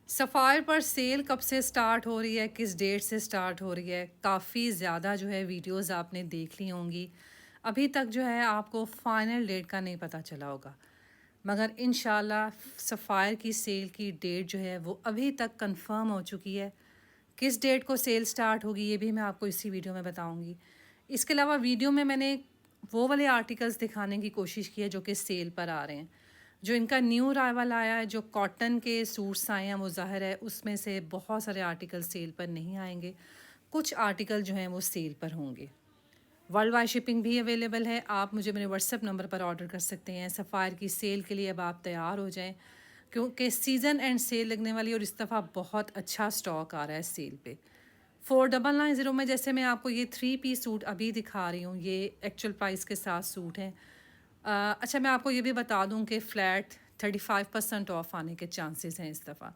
Sapphire पर cell कब से स्टार्ट हो रही है, किस डेट से स्टार्ट हो रही है, काफ़ी ज़्यादा जो है वीडियोस आपने देख ली होंगी। अभी तक जो है आपको फाइनल डेट का नहीं पता चला होगा। मगर इंशाल्लाह सफ़ायर की सेल की डेट जो है वो अभी तक कंफर्म हो चुकी है। किस डेट को सेल स्टार्ट होगी ये भी मैं आपको इसी वीडियो में बताऊंगी। इसके अलावा वीडियो में मैंने वो वाले आर्टिकल्स दिखाने की कोशिश की है जो कि सेल पर आ रहे हैं। जो इनका न्यू अराइवल आया है, जो कॉटन के सूट्स आए हैं, वो ज़ाहिर है उसमें से बहुत सारे आर्टिकल सेल पर नहीं आएंगे। कुछ आर्टिकल जो हैं वो सेल पर होंगे। वर्ल्ड वाइड शिपिंग भी अवेलेबल है। आप मुझे मेरे व्हाट्सएप नंबर पर ऑर्डर कर सकते हैं। सफ़ायर की सेल के लिए अब आप तैयार हो जाएं, क्योंकि सीज़न एंड सेल लगने वाली और इस दफ़ा बहुत अच्छा स्टॉक आ रहा है सेल पे। 4990 में जैसे मैं आपको ये 3 पीस सूट अभी दिखा रही हूँ, ये एक्चुअल प्राइस के साथ सूट हैं। अच्छा, मैं आपको ये भी बता दूँ कि फ़्लैट 35% ऑफ आने के चांसेस हैं इस दफ़ा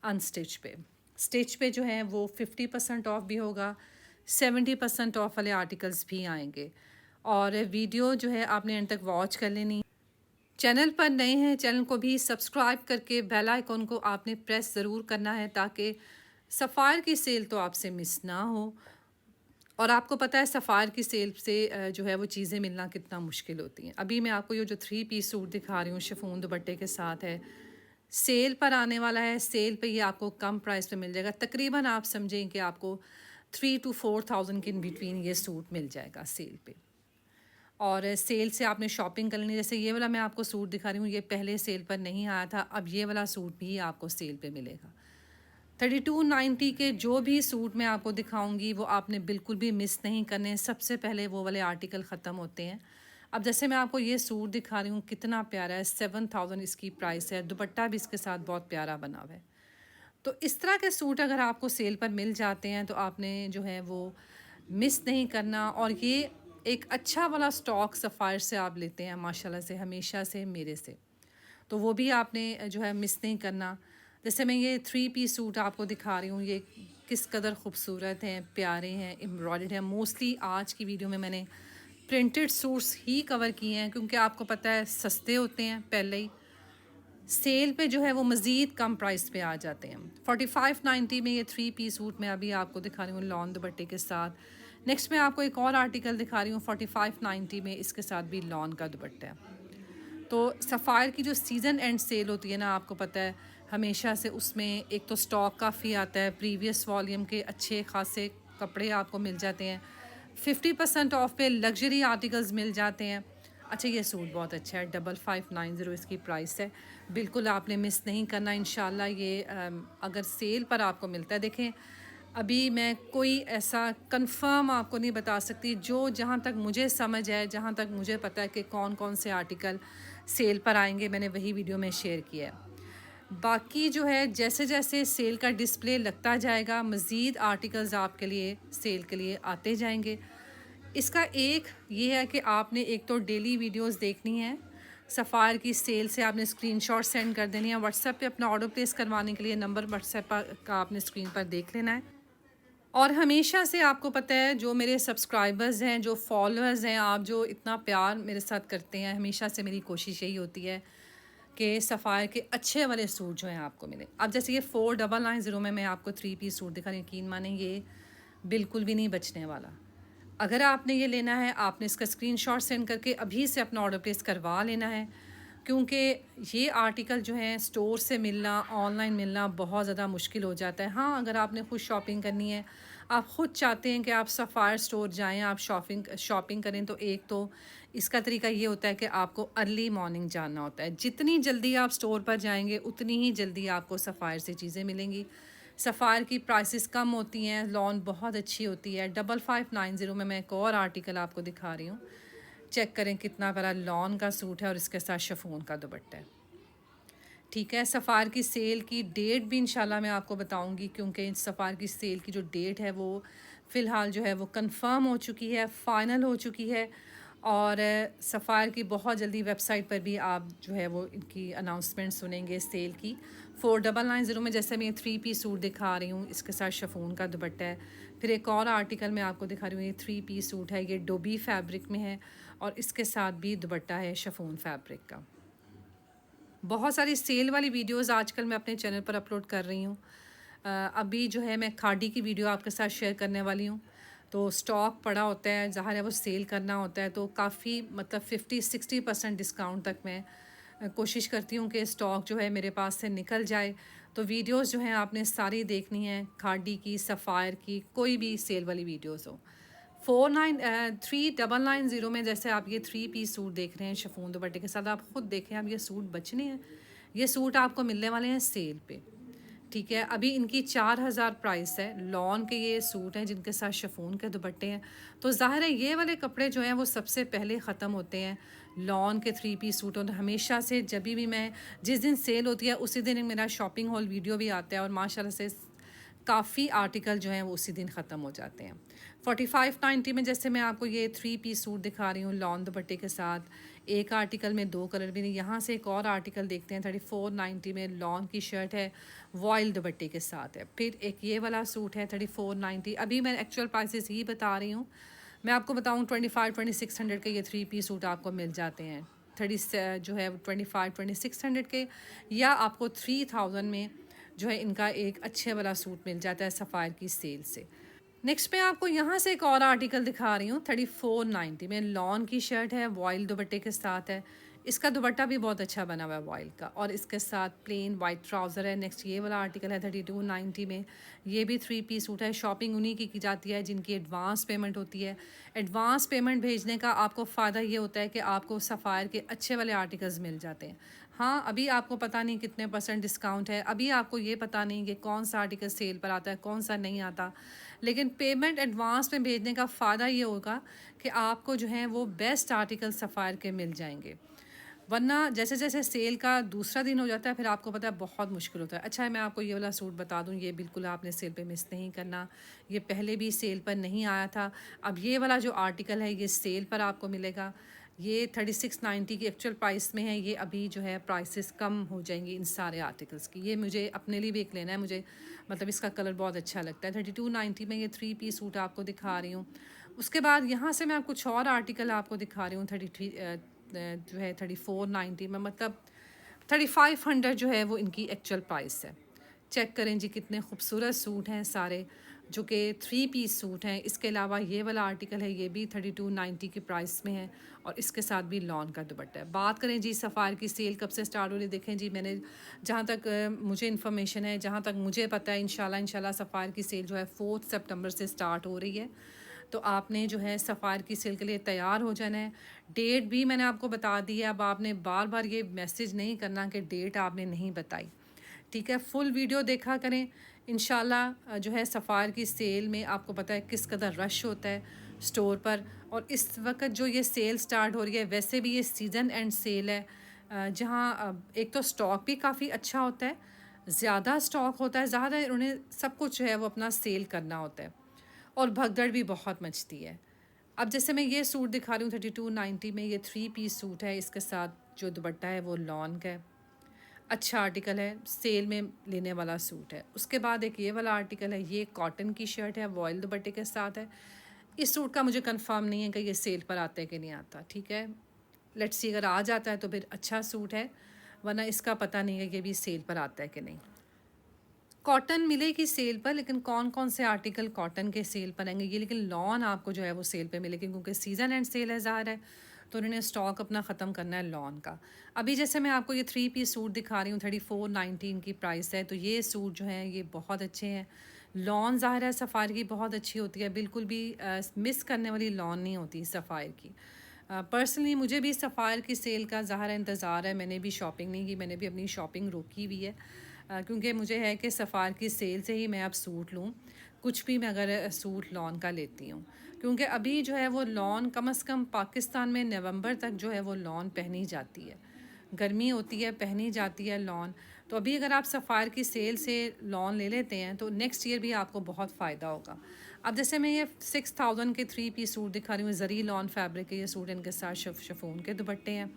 अनस्टिच पे। स्टिच पे जो है वो 50% ऑफ भी होगा, 70% ऑफ वाले आर्टिकल्स भी आएंगे। और वीडियो जो है आपने एंड तक वॉच कर लेनी। चैनल पर नए हैं, चैनल को भी सब्सक्राइब करके बेल आइकॉन को आपने प्रेस ज़रूर करना है, ताकि सफ़ायर की सेल तो आपसे मिस ना हो। और आपको पता है सफ़ायर की सेल से जो है वो चीज़ें मिलना कितना मुश्किल होती हैं। अभी मैं आपको ये जो 3 पीस सूट दिखा रही हूँ शिफॉन दुपट्टे के साथ है, सेल पर आने वाला है। सेल पे ये आपको कम प्राइस पे मिल जाएगा। तकरीबन आप समझें कि आपको 3 to 4 thousand के इन बिटवीन ये सूट मिल जाएगा सेल पे। और सेल से आपने शॉपिंग कर लेनी। जैसे ये वाला मैं आपको सूट दिखा रही हूँ, ये पहले सेल पर नहीं आया था, अब ये वाला सूट भी आपको सेल पे मिलेगा। 3290 के जो भी सूट मैं आपको दिखाऊंगी वो आपने बिल्कुल भी मिस नहीं करने। सबसे पहले वो वाले आर्टिकल ख़त्म होते हैं। अब जैसे मैं आपको ये सूट दिखा रही हूँ, कितना प्यारा है, 7000 इसकी प्राइस है। दुपट्टा भी इसके साथ बहुत प्यारा बना हुआ है। तो इस तरह के सूट अगर आपको सेल पर मिल जाते हैं तो आपने जो है वो मिस नहीं करना। और ये एक अच्छा वाला स्टॉक सफ़ायर से आप लेते हैं माशाल्लाह से, हमेशा से मेरे से, तो वो भी आपने जो है मिस नहीं करना। जैसे मैं ये 3 पीस सूट आपको दिखा रही हूँ, ये किस कदर खूबसूरत हैं, प्यारे हैं, एम्ब्रॉयडर्ड हैं। मोस्टली आज की वीडियो में मैंने प्रिंटेड सूट्स ही कवर किए हैं, क्योंकि आपको पता है सस्ते होते हैं पहले ही। सेल पे जो है वो मज़ीद कम प्राइस पे आ जाते हैं। 4590 में ये 3 पीस सूट मैं अभी आपको दिखा रही हूँ लॉन दुपट्टे के साथ। नेक्स्ट मैं आपको एक और आर्टिकल दिखा रही हूँ 4590 में, इसके साथ भी लॉन का दुपट्टा है। तो सफ़ायर की जो सीज़न एंड सेल होती है ना, आपको पता है हमेशा से उसमें एक तो स्टॉक काफ़ी आता है, प्रीवियस वॉल्यूम के अच्छे खासे कपड़े आपको मिल जाते हैं। 50% ऑफ पे लग्जरी आर्टिकल्स मिल जाते हैं। अच्छा, ये सूट बहुत अच्छा है, 5590 इसकी प्राइस है। बिल्कुल आपने मिस नहीं करना इंशाल्लाह। ये अगर सेल पर आपको मिलता है, देखें अभी मैं कोई ऐसा कंफर्म आपको नहीं बता सकती। जो जहाँ तक मुझे समझ है, जहाँ तक मुझे पता है कि कौन कौन से आर्टिकल सेल पर आएंगे, मैंने वही वीडियो में शेयर किया है। बाकी जो है जैसे जैसे सेल का डिस्प्ले लगता जाएगा, मज़ीद आर्टिकल्स आपके लिए सेल के लिए आते जाएंगे। इसका एक ये है कि आपने एक तो डेली वीडियोस देखनी है। सफ़ायर की सेल से आपने स्क्रीनशॉट सेंड कर देनी है व्हाट्सएप पे। अपना ऑर्डर प्लेस करवाने के लिए नंबर व्हाट्सएप का आपने स्क्रीन पर देख लेना है। और हमेशा से आपको पता है जो मेरे सब्सक्राइबर्स हैं, जो फॉलोअर्स हैं, आप जो इतना प्यार मेरे साथ करते हैं, हमेशा से मेरी कोशिश यही होती है कि सफ़ायर के अच्छे वाले सूट जो हैं आपको मिले। अब जैसे ये 4990 में मैं आपको 3 पीस सूट दिखा रही हूँ, यकीन माने ये बिल्कुल भी नहीं बचने वाला। अगर आपने ये लेना है, आपने इसका स्क्रीनशॉट सेंड करके अभी से अपना ऑर्डर प्लेस करवा लेना है, क्योंकि ये आर्टिकल जो है स्टोर से मिलना, ऑनलाइन मिलना बहुत ज़्यादा मुश्किल हो जाता है। हाँ, अगर आपने खुद शॉपिंग करनी है, आप ख़ुद चाहते हैं कि आप सफ़ायर स्टोर जाएं, आप शॉपिंग करें, तो एक तो इसका तरीका ये होता है कि आपको अर्ली मॉर्निंग जाना होता है। जितनी जल्दी आप स्टोर पर जाएंगे उतनी ही जल्दी आपको सफ़ायर से चीज़ें मिलेंगी। सफ़ायर की प्राइसेस कम होती हैं, लॉन बहुत अच्छी होती है। 5590 में मैं एक और आर्टिकल आपको दिखा रही हूँ, चेक करें कितना बड़ा लॉन का सूट है और इसके साथ शिफॉन का दुपट्टा है। ठीक है, सफ़ायर की सेल की डेट भी इंशाल्लाह मैं आपको बताऊंगी, क्योंकि सफ़ायर की सेल की जो डेट है वो फ़िलहाल जो है वो कंफर्म हो चुकी है, फ़ाइनल हो चुकी है। और सफ़ायर की बहुत जल्दी वेबसाइट पर भी आप जो है वो इनकी अनाउंसमेंट सुनेंगे सेल की। 4990 में जैसे मैं 3 पीस सूट दिखा रही हूँ, इसके साथ शिफॉन का दुपट्टा है। फिर एक और आर्टिकल मैं आपको दिखा रही हूँ, ये 3 पीस सूट है, ये डोबी फैब्रिक में है और इसके साथ भी दुपट्टा है शिफॉन फैब्रिक का। बहुत सारी सेल वाली वीडियोस आजकल मैं अपने चैनल पर अपलोड कर रही हूँ। अभी जो है मैं खादी की वीडियो आपके साथ शेयर करने वाली हूँ। तो स्टॉक पड़ा होता है, ज़ाहिर है वो सेल करना होता है, तो काफ़ी मतलब 50-60% डिस्काउंट तक मैं कोशिश करती हूँ कि स्टॉक जो है मेरे पास से निकल जाए। तो वीडियोस जो हैं आपने सारी देखनी है, खादी की, सफ़ायर की, कोई भी सेल वाली वीडियोस हो। 3990 में जैसे आप ये 3 पीस सूट देख रहे हैं शिफॉन दुपट्टे के साथ, आप खुद देखें, अब ये सूट बचने हैं। ये सूट आपको मिलने वाले हैं सेल पे, ठीक है। अभी इनकी 4000 प्राइस है। लॉन के ये सूट हैं जिनके साथ शिफॉन के दुपट्टे हैं। तो ज़ाहिर है ये वाले कपड़े जो हैं वो सबसे पहले ख़त्म होते हैं। लॉन के 3 पीस सूट, और हमेशा से जब भी मैं, जिस दिन सेल होती है उसी दिन मेरा शॉपिंग हॉल वीडियो भी आता है, और माशाल्लाह से काफ़ी आर्टिकल जो हैं वो उसी दिन ख़त्म हो जाते हैं। 4590 में जैसे मैं आपको ये 3 पीस सूट दिखा रही हूँ लॉन दुपट्टे के साथ। एक आर्टिकल में 2 कलर भी नहीं। यहाँ से एक और आर्टिकल देखते हैं, 3490 में लॉन की शर्ट है, वॉयल दुपट्टे के साथ है। फिर एक ये वाला सूट है 3490। अभी मैं एक्चुअल प्राइसेस ही बता रही हूँ। मैं आपको बताऊँ 25-2600 के ये 3 पीस सूट आपको मिल जाते हैं। 30 जो है 25-2600 के, या आपको 3000 में जो है इनका एक अच्छे वाला सूट मिल जाता है सफ़ायर की सेल से। नेक्स्ट मैं आपको यहाँ से एक और आर्टिकल दिखा रही हूँ 3490 में। लॉन की शर्ट है, वॉयल दुपट्टे के साथ है। इसका दुपट्टा भी बहुत अच्छा बना हुआ है वॉयल का, और इसके साथ प्लेन वाइट ट्राउज़र है। नेक्स्ट ये वाला आर्टिकल है 3290 में। ये भी 3 पीस सूट है। शॉपिंग उन्हीं की जाती है जिनकी एडवांस पेमेंट होती है। एडवांस पेमेंट भेजने का आपको फ़ायदा ये होता है कि आपको सफ़ायर के अच्छे वाले आर्टिकल्स मिल जाते हैं। हाँ, अभी आपको पता नहीं कितने % डिस्काउंट है, अभी आपको ये पता नहीं कि कौन सा आर्टिकल सेल पर आता है, कौन सा नहीं आता। लेकिन पेमेंट एडवांस में भेजने का फ़ायदा ये होगा कि आपको जो है वो बेस्ट आर्टिकल सफ़ायर के मिल जाएंगे। वरना जैसे जैसे सेल का दूसरा दिन हो जाता है, फिर आपको पता है बहुत मुश्किल होता है। अच्छा है, मैं आपको ये वाला सूट बता दूं, ये बिल्कुल आपने सेल पे मिस नहीं करना। ये पहले भी सेल पर नहीं आया था। अब ये वाला जो आर्टिकल है ये सेल पर आपको मिलेगा। ये 3690 की एक्चुअल प्राइस में है। ये अभी जो है प्राइसेस कम हो जाएंगी इन सारे आर्टिकल्स की। ये मुझे अपने लिए भी एक लेना है, मुझे मतलब इसका कलर बहुत अच्छा लगता है। 3290 में ये 3 पीस सूट आपको दिखा रही हूँ। उसके बाद यहाँ से मैं कुछ और आर्टिकल आपको दिखा रही हूँ। 33 जो है 3490 में, मतलब 3500 जो है वो इनकी एक्चुअल प्राइस है। चेक करें जी, कितने खूबसूरत सूट हैं सारे, जो कि 3 पीस सूट हैं। इसके अलावा ये वाला आर्टिकल है, ये भी 3290 की प्राइस में है, और इसके साथ भी लॉन का दुपट्टा है। बात करें जी सफ़ायर की सेल कब से स्टार्ट हो रही है, देखें जी, मैंने जहाँ तक मुझे इन्फॉर्मेशन है, जहाँ तक मुझे पता है, इंशाल्लाह सफ़ायर की सेल जो है 4 सितंबर से स्टार्ट हो रही है। तो आपने जो है सफ़ायर की सेल के लिए तैयार हो जाना है। डेट भी मैंने आपको बता दी है। अब आपने बार बार ये मैसेज नहीं करना कि डेट आपने नहीं बताई, ठीक है। फुल वीडियो देखा करें। इंशाल्लाह जो है सफ़ायर की सेल में आपको पता है किस कदर रश होता है स्टोर पर, और इस वक्त जो ये सेल स्टार्ट हो रही है, वैसे भी ये सीज़न एंड सेल है, जहाँ एक तो स्टॉक भी काफ़ी अच्छा होता है, ज़्यादा स्टॉक होता है, ज़्यादा उन्हें सब कुछ जो है वो अपना सेल करना होता है, और भगदड़ भी बहुत मचती है। अब जैसे मैं ये सूट दिखा रही हूँ 3290 में, ये 3 पीस सूट है। इसके साथ जो दुपट्टा है वो लॉन का है। अच्छा आर्टिकल है, सेल में लेने वाला सूट है। उसके बाद एक ये वाला आर्टिकल है, ये कॉटन की शर्ट है, वॉयल दुपट्टे के साथ है। इस सूट का मुझे कंफर्म नहीं है कि ये सेल पर आता है कि नहीं आता, ठीक है। लेट्स सी, अगर आ जाता है तो फिर अच्छा सूट है, वरना इसका पता नहीं है कि ये भी सेल पर आता है कि नहीं। कॉटन मिलेगी सेल पर, लेकिन कौन कौन से आर्टिकल कॉटन के सेल पर आएंगे ये, लेकिन लॉन आपको जो है वो सेल पे मिलेगी, क्योंकि सीज़न एंड सेल है, ज़ाहिर है, तो उन्होंने स्टॉक अपना ख़त्म करना है लॉन का। अभी जैसे मैं आपको ये 3 पीस सूट दिखा रही हूँ, 3490 की प्राइस है। तो ये सूट जो हैं ये बहुत अच्छे हैं। लॉन ज़ाहिर है सफ़ायर की बहुत अच्छी होती है, बिल्कुल भी मिस करने वाली लॉन नहीं होती सफ़ायर की। पर्सनली मुझे भी सफ़ायर की सेल का ज़ाहिर इंतज़ार है। मैंने भी शॉपिंग नहीं की, मैंने भी अपनी शॉपिंग रोकी हुई है, क्योंकि मुझे है कि सफ़ायर की सेल से ही मैं अब सूट लूँ, कुछ भी मैं अगर सूट लॉन का लेती हूँ, क्योंकि अभी जो है वो लॉन कम से कम पाकिस्तान में नवंबर तक जो है वो लॉन पहनी जाती है। गर्मी होती है, पहनी जाती है लॉन। तो अभी अगर आप सफ़ायर की सेल से लॉन ले लेते हैं तो नेक्स्ट ईयर भी आपको बहुत फ़ायदा होगा। अब जैसे मैं ये 6000 के 3 पीस सूट दिखा रही हूँ, ज़री लॉन फैब्रिक के ये सूट, इनके साथ शिफॉन के दुपट्टे हैं।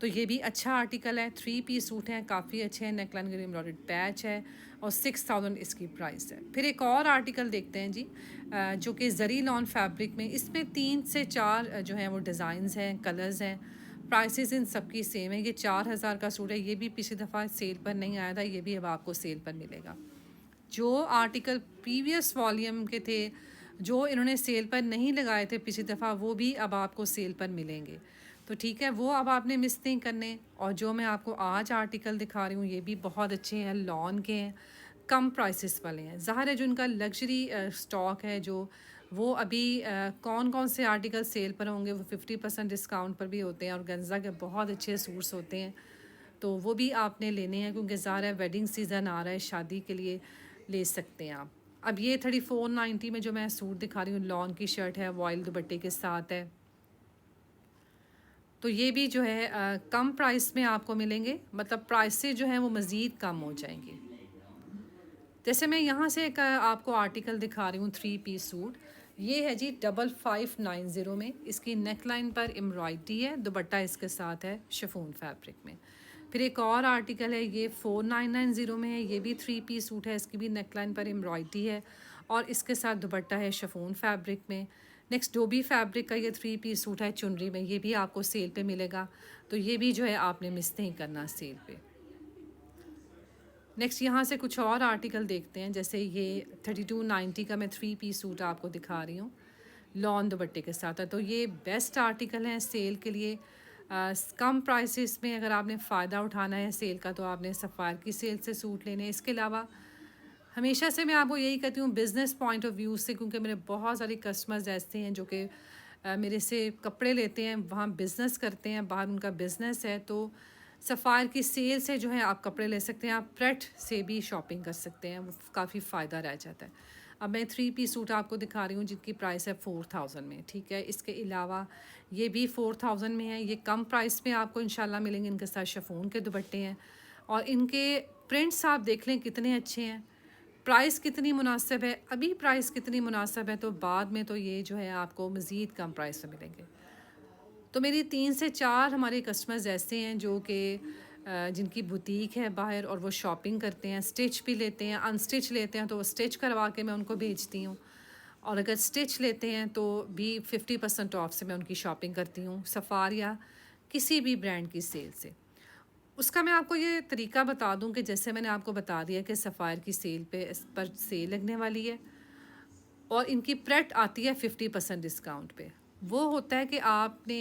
तो ये भी अच्छा आर्टिकल है। 3 पीस सूट हैं, काफ़ी अच्छे हैं। नेकलाइन के एम्ब्रॉयडर्ड पैच है, और 6000 इसकी प्राइस है। फिर एक और आर्टिकल देखते हैं जी, जो कि ज़री लॉन फैब्रिक में, इसमें 3 से 4 जो है वो डिज़ाइंस हैं, कलर्स हैं। प्राइसेस इन सबकी सेम है। ये 4000 का सूट है, ये भी पिछली दफ़ा सेल पर नहीं आया था, ये भी अब आपको सेल पर मिलेगा। जो आर्टिकल प्रीवियस वॉल्यूम के थे, जो इन्होंने सेल पर नहीं लगाए थे पिछली दफ़ा, वो भी अब आपको सेल पर मिलेंगे। तो ठीक है, वो अब आपने मिस नहीं करने। और जो मैं आपको आज आर्टिकल दिखा रही हूँ, ये भी बहुत अच्छे हैं, लॉन के हैं, कम प्राइसेस वाले हैं। ज़ाहिर है जो इनका लग्जरी स्टॉक है, जो वो अभी कौन कौन से आर्टिकल सेल पर होंगे, वो 50% डिस्काउंट पर भी होते हैं। और गंजा के बहुत अच्छे सूट्स होते हैं, तो वो भी आपने लेने हैं, क्योंकि ज़ाहिर है वेडिंग सीज़न आ रहा है, शादी के लिए ले सकते हैं आप। अब ये 3490 में जो मैं सूट दिखा रही हूँ, लॉन की शर्ट है, वॉयल दुपट्टे के साथ है। तो ये भी जो है कम प्राइस में आपको मिलेंगे, मतलब प्राइस से जो है वो मज़ीद कम हो जाएंगे। जैसे मैं यहाँ से एक आपको आर्टिकल दिखा रही हूँ, 3 पीस सूट। ये है जी 5590 में। इसकी नेक लाइन पर एम्ब्रॉयडरी है, दुपट्टा इसके साथ है शिफॉन फैब्रिक में। फिर एक और आर्टिकल है, ये 4990 में है। ये भी 3 पीस सूट है, इसकी भी नेक लाइन पर एम्ब्रॉयडरी है और इसके साथ दुपट्टा है शिफॉन फैब्रिक में। नेक्स्ट डोबी फैब्रिक का ये 3 पीस सूट है चुनरी में, ये भी आपको सेल पे मिलेगा। तो ये भी जो है आपने मिस नहीं करना सेल पे। नेक्स्ट यहाँ से कुछ और आर्टिकल देखते हैं। जैसे ये 3290 का मैं 3 पीस सूट आपको दिखा रही हूँ, लॉन दुपट्टे के साथ है। तो ये बेस्ट आर्टिकल हैं सेल के लिए। कम प्राइसेस में अगर आपने फ़ायदा उठाना है सेल का, तो आपने सफ़ायर की सेल से सूट लेने हैं। इसके अलावा हमेशा से मैं आपको यही कहती हूँ बिज़नेस पॉइंट ऑफ व्यू से, क्योंकि मेरे बहुत सारे कस्टमर्स ऐसे हैं जो कि मेरे से कपड़े लेते हैं, वहाँ बिज़नेस करते हैं, बाहर उनका बिज़नेस है। तो सफ़ायर की सेल से जो है आप कपड़े ले सकते हैं, आप प्रेट से भी शॉपिंग कर सकते हैं, वो काफ़ी फ़ायदा रह जाता है। अब मैं 3 पीस सूट आपको दिखा रही हूँ जिनकी प्राइस है 4000 में, ठीक है। इसके अलावा ये भी 4000 में है, ये कम प्राइस में आपको इंशाल्लाह मिलेंगे। इनके साथ शिफॉन के दुपट्टे हैं और इनके प्रिंट्स आप देख लें कितने अच्छे हैं। प्राइस कितनी मुनासिब है, अभी प्राइस कितनी मुनासिब है, तो बाद में तो ये जो है आपको मज़ीद कम प्राइस में मिलेंगे। तो मेरी 3 से 4 हमारे कस्टमर्स ऐसे हैं जो कि जिनकी बुटीक है बाहर, और वो शॉपिंग करते हैं, स्टिच भी लेते हैं, अनस्टिच लेते हैं तो वो स्टिच करवा के मैं उनको भेजती हूँ। और अगर स्टिच लेते हैं तो भी 50% ऑफ से मैं उनकी शॉपिंग करती हूँ, सफ़ार या किसी भी ब्रांड की सेल से। उसका मैं आपको ये तरीका बता दूँ कि जैसे मैंने आपको बता दिया कि सफ़ायर की सेल पे इस पर सेल लगने वाली है और इनकी प्रेट आती है 50% डिस्काउंट पे। वो होता है कि आपने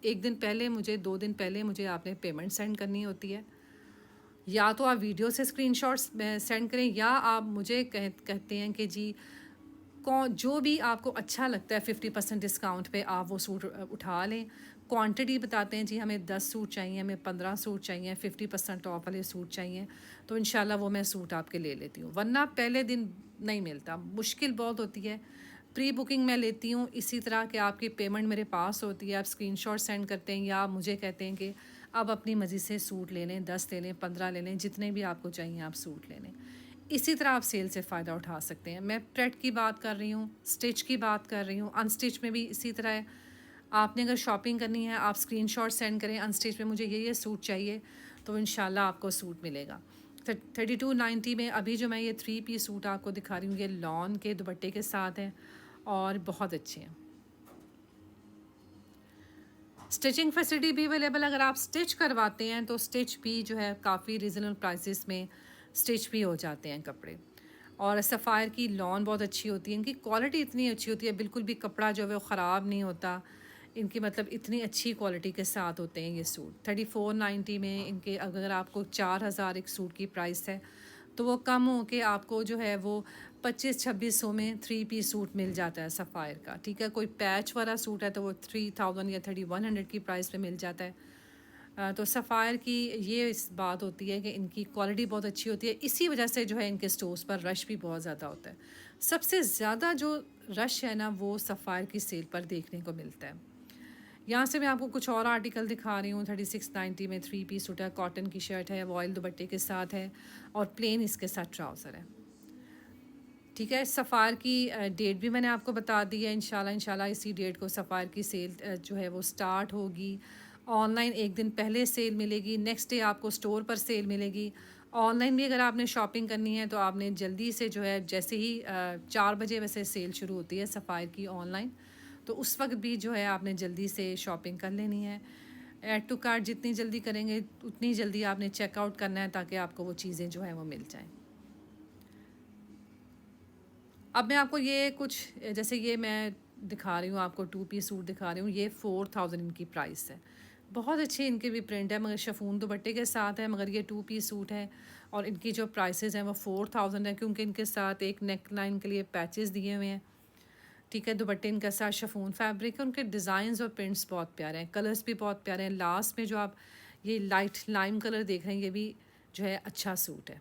1 दिन पहले मुझे, 2 दिन पहले मुझे आपने पेमेंट सेंड करनी होती है। या तो आप वीडियो से स्क्रीनशॉट्स सेंड करें, या आप मुझे कहते हैं कि जी कौन जो भी आपको अच्छा लगता है 50% डिस्काउंट पे आप वो सूट उठा लें। क्वांटिटी बताते हैं, जी हमें 10 सूट चाहिए, हमें 15 सूट चाहिए, 50% ऑफ वाले सूट चाहिए, तो इंशाल्लाह वो मैं सूट आपके ले लेती हूँ। वरना पहले दिन नहीं मिलता, मुश्किल बहुत होती है। प्री बुकिंग मैं लेती हूँ, इसी तरह कि आपकी पेमेंट मेरे पास होती है, आप स्क्रीनशॉट सेंड करते हैं या आप मुझे कहते हैं कि अब अपनी मर्ज़ी से सूट ले लें, 10 ले लें, 15 ले लें, जितने भी आपको चाहिए आप सूट ले लें। इसी तरह आप सेल से फ़ायदा उठा सकते हैं। मैं प्रेट की बात कर रही हूँ, स्टिच की बात कर रही हूँ, अनस्टिच में भी इसी तरह है। आपने अगर शॉपिंग करनी है, आप स्क्रीनशॉट सेंड करें अनस्टिच में, मुझे ये सूट चाहिए, तो इंशाल्लाह आपको सूट मिलेगा। 3290 में अभी जो मैं ये 3 पीस सूट आपको दिखा रही हूँ, ये लॉन के दुपट्टे के साथ हैं और बहुत अच्छे हैं। स्टिचिंग फैसिलिटी भी अवेलेबल, अगर आप स्टिच करवाते हैं तो स्टिच भी जो है काफ़ी रीज़नेबल प्राइसेस में स्टिच भी हो जाते हैं कपड़े। और सफ़ायर की लॉन बहुत अच्छी होती है, इनकी क्वालिटी इतनी अच्छी होती है, बिल्कुल भी कपड़ा जो है वो ख़राब नहीं होता। इनकी मतलब इतनी अच्छी क्वालिटी के साथ होते हैं ये सूट। 3490 में इनके, अगर आपको 4000 एक सूट की प्राइस है, तो वो कम हो के आपको जो है वो 2500-2600 में 3 पीस सूट मिल जाता है सफ़ायर का, ठीक है। कोई पैच वाला सूट है तो वो 3000 या 3100 की प्राइस पे मिल जाता है। तो सफ़ायर की ये इस बात होती है कि इनकी क्वालिटी बहुत अच्छी होती है, इसी वजह से जो है इनके स्टोर्स पर रश भी बहुत ज़्यादा होता है। सबसे ज़्यादा जो रश है ना, वो सफ़ायर की सेल पर देखने को मिलता है। यहाँ से मैं आपको कुछ और आर्टिकल दिखा रही हूँ। 3690 में 3 पीस सूट है, कॉटन की शर्ट है, वॉयल दुपट्टे के साथ है और प्लेन इसके साथ ट्राउज़र है, ठीक है। सफ़ायर की डेट भी मैंने आपको बता दी है। इंशाल्लाह इसी डेट को सफ़ायर की सेल जो है वो स्टार्ट होगी। ऑनलाइन 1 दिन पहले सेल मिलेगी, नेक्स्ट डे आपको स्टोर पर सेल मिलेगी। ऑनलाइन भी अगर आपने शॉपिंग करनी है तो आपने जल्दी से जो है, जैसे ही 4 बजे वैसे सेल शुरू होती है सफ़ायर की ऑनलाइन, तो उस वक्त भी जो है आपने जल्दी से शॉपिंग कर लेनी है। ऐड टू कार्ट जितनी जल्दी करेंगे उतनी जल्दी आपने चेकआउट करना है ताकि आपको वो चीज़ें जो है वो मिल जाएं। अब मैं आपको ये कुछ जैसे ये मैं दिखा रही हूँ आपको 2 पीस सूट दिखा रही हूँ, ये 4000 इनकी प्राइस है। बहुत अच्छी इनकी भी प्रिंट है, मगर शिफॉन दुपट्टे के साथ है, मगर ये 2 पीस सूट है और इनकी जो प्राइसेस हैं वो 4000 है, क्योंकि इनके साथ एक नेक लाइन के लिए पैचेस दिए हुए हैं। ठीक है, दुपट्टे इनका साथ शिफॉन फैब्रिक है, उनके डिज़ाइंस और प्रिंट्स बहुत प्यारे हैं, कलर्स भी बहुत प्यारे हैं। लास्ट में जो आप ये लाइट लाइम कलर देख रहे हैं, ये भी जो है अच्छा सूट है।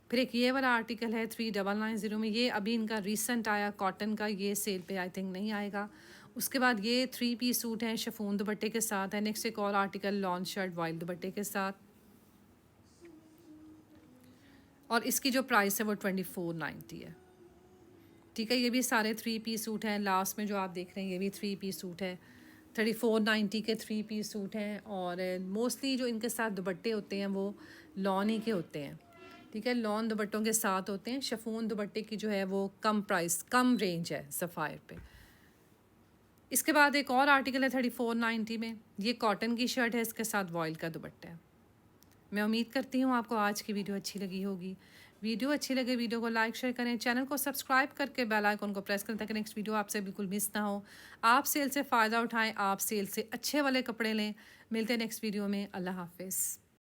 फिर एक ये वाला आर्टिकल है 3990 में, ये अभी इनका रिसेंट आया कॉटन का, ये सेल पे आई थिंक नहीं आएगा। उसके बाद ये 3 पीस सूट हैं, शिफॉन दुपट्टे के साथ है। नेक्स्ट एक और आर्टिकल लॉन्ग शर्ट वाइट दुपट्टे के साथ, और इसकी जो प्राइस है वो 2490 है। ठीक है, ये भी सारे 3 पीस सूट हैं। लास्ट में जो आप देख रहे हैं ये भी 3 पीस सूट है, 3490 के 3 पीस सूट हैं। और मोस्टली जो इनके साथ दुपट्टे होते हैं वो लॉन ही के होते हैं। ठीक है, लॉन दुपट्टों के साथ होते हैं। शिफॉन दुपट्टे की जो है वो कम प्राइस, कम रेंज है सफ़ायर पे। इसके बाद एक और आर्टिकल है 3490 में, ये कॉटन की शर्ट है, इसके साथ वॉयल का दुपट्टा है। मैं उम्मीद करती हूँ आपको आज की वीडियो अच्छी लगी होगी। वीडियो अच्छी लगे वीडियो को लाइक शेयर करें, चैनल को सब्सक्राइब करके बेल आइकन को प्रेस करें ताकि नेक्स्ट वीडियो आपसे बिल्कुल मिस ना हो। आप सेल से फ़ायदा उठाएं, आप सेल से अच्छे वाले कपड़े लें। मिलते हैं नेक्स्ट वीडियो में। अल्लाह हाफिज़।